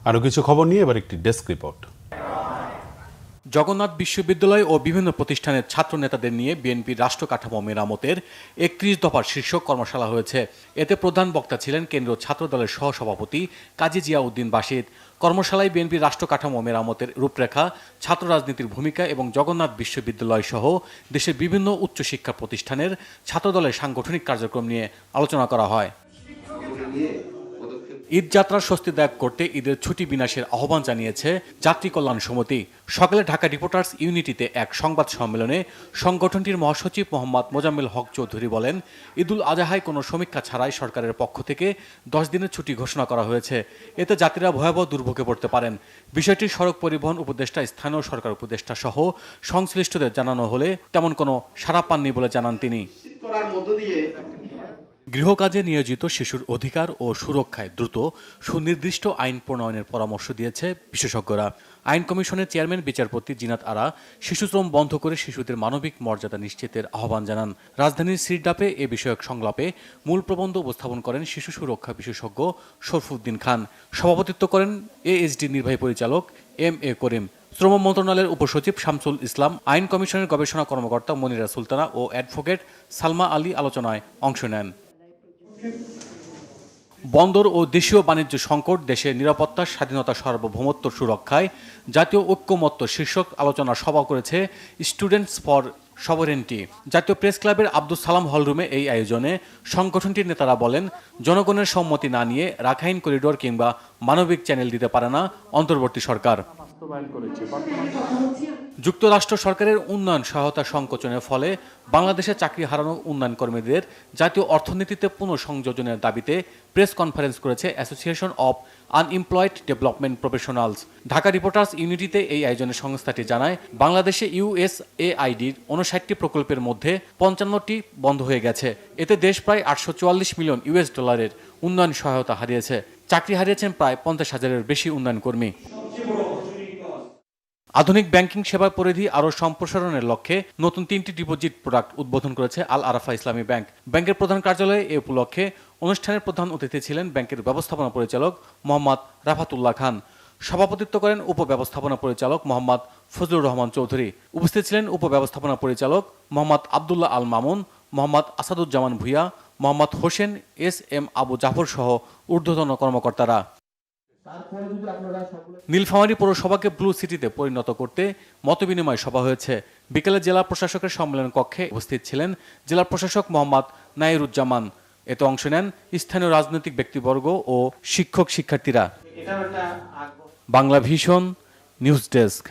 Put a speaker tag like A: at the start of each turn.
A: আরও কিছু খবর নিয়ে এবার একটি ডেস্ক রিপোর্ট।
B: জগন্নাথ বিশ্ববিদ্যালয় ও বিভিন্ন প্রতিষ্ঠানের ছাত্র নেতাদের নিয়ে বিএনপির রাষ্ট্র কাঠামো মেরামতের ৩১ দফার শীর্ষক কর্মশালা হয়েছে। এতে প্রধান বক্তা ছিলেন কেন্দ্রীয় ছাত্রদলের সহসভাপতি কাজী জিয়াউদ্দিন বাশিদ। কর্মশালায় বিএনপির রাষ্ট্র কাঠামো মেরামতের রূপরেখা, ছাত্র রাজনীতির ভূমিকা এবং জগন্নাথ বিশ্ববিদ্যালয় সহ দেশের বিভিন্ন উচ্চশিক্ষা প্রতিষ্ঠানের ছাত্রদলের সাংগঠনিক কার্যক্রম নিয়ে আলোচনা করা হয়। ঈদ যাত্রার স্বস্তিদায়ক করতে ঈদের ছুটি বিনাশের আহ্বান জানিয়েছে যাত্রী কল্যাণ সমিতি। সকালে ঢাকা রিপোর্টার্স ইউনিটিতে এক সংবাদ সম্মেলনে সংগঠনটির মহাসচিব মোহাম্মদ মোজাম্মেল হক চৌধুরী বলেন, ঈদুল আজহায় কোনো সমীক্ষা ছাড়াই সরকারের পক্ষ থেকে 10 দিনের ছুটি ঘোষণা করা হয়েছে। এতে যাত্রীরা ভয়াবহ দুর্ভোগে পড়তে পারেন। বিষয়টি সড়ক পরিবহন উপদেষ্টা, স্থানীয় সরকার উপদেষ্টা সহ সংশ্লিষ্টদের জানানো হলে তেমন কোনো সাড়া পাননি বলে জানান তিনি। গৃহকাজে নিয়োজিত শিশুর অধিকার ও সুরক্ষায় দ্রুত সুনির্দিষ্ট আইন প্রণয়নের পরামর্শ দিয়েছে বিশেষজ্ঞরা। আইন কমিশনের চেয়ারম্যান বিচারপতি জিনাত আরা শিশুশ্রম বন্ধ করে শিশুদের মানবিক মর্যাদা নিশ্চিতের আহ্বান জানান। রাজধানীর সিরডাপে এ বিষয়ক সংলাপে মূল প্রবন্ধ উপস্থাপন করেন শিশু সুরক্ষা বিশেষজ্ঞ শরফুদ্দিন খান। সভাপতিত্ব করেন এএসডি নির্বাহী পরিচালক MA করিম। শ্রম মন্ত্রণালয়ের উপসচিব শামসুল ইসলাম, আইন কমিশনের গবেষণা কর্মকর্তা মনিরা সুলতানা ও অ্যাডভোকেট সালমা আলী আলোচনায় অংশ নেন। বন্দর ও দেশীয় বাণিজ্য সংকট, দেশের নিরাপত্তা, স্বাধীনতা, সার্বভৌমত্ব সুরক্ষায় জাতীয় ঐক্যমত্য শীর্ষক আলোচনা সভা করেছে স্টুডেন্টস ফর সভারেন্টি। জাতীয় প্রেস ক্লাবের আব্দুল সালাম হলরুমে এই আয়োজনে সংগঠনটির নেতারা বলেন, জনগণের সম্মতি না নিয়ে রাখাইন করিডোর কিংবা মানবিক চ্যানেল দিতে পারে না অন্তর্বর্তী সরকার। যুক্তরাষ্ট্র সরকারের উন্নয়ন সহায়তা সংকোচনের ফলে বাংলাদেশে চাকরি হারানো উন্নয়ন কর্মীদের জাতীয় অর্থনীতিতে পুনঃসংযোজনের দাবিতে প্রেস কনফারেন্স করেছে association of unemployed development professionals. Dhaka reporters ইউনিটিতে এই আয়োজনের সংস্থাটি জানায়, বাংলাদেশে USAIDর 59টি প্রকল্পের মধ্যে 55টি বন্ধ হয়ে গেছে। এতে দেশ প্রায় $844 মিলিয়ন উন্নয়ন সহায়তা হারিয়েছে। চাকরি হারিয়েছেন প্রায় 50,000-এর বেশি উন্নয়ন কর্মী। আধুনিক ব্যাংকিং সেবার পরিধি আরও সম্প্রসারণের লক্ষ্যে নতুন 3টি ডিপোজিট প্রোডাক্ট উদ্বোধন করেছে আল আরাফা ইসলামী ব্যাংক। ব্যাংকের প্রধান কার্যালয়ে এ উপলক্ষে অনুষ্ঠানের প্রধান অতিথি ছিলেন ব্যাংকের ব্যবস্থাপনা পরিচালক মোহাম্মদ রাফাতুল্লাহ খান। সভাপতিত্ব করেন উপব্যবস্থাপনা পরিচালক মোহাম্মদ ফজলুর রহমান চৌধুরী। উপস্থিত ছিলেন উপব্যবস্থাপনা পরিচালক মোহাম্মদ আবদুল্লাহ আল মামুন, মোহাম্মদ আসাদুজ্জামান ভুইয়া, মোহাম্মদ হোসেন SM আবু জাফর সহ ঊর্ধ্বতন কর্মকর্তারা। নীলফামারী পৌরসভাকে ব্লু সিটিতে পরিণত করতে মতবিনিময় সভা হয়েছে। বিকেলে জেলা প্রশাসকের সম্মেলন কক্ষে উপস্থিত ছিলেন জেলা প্রশাসক মোহাম্মদ নাইরুজ্জামান। এতে অংশ নেন স্থানীয় রাজনৈতিক ব্যক্তিবর্গ ও শিক্ষক শিক্ষার্থীরা। Bangla vision news desk.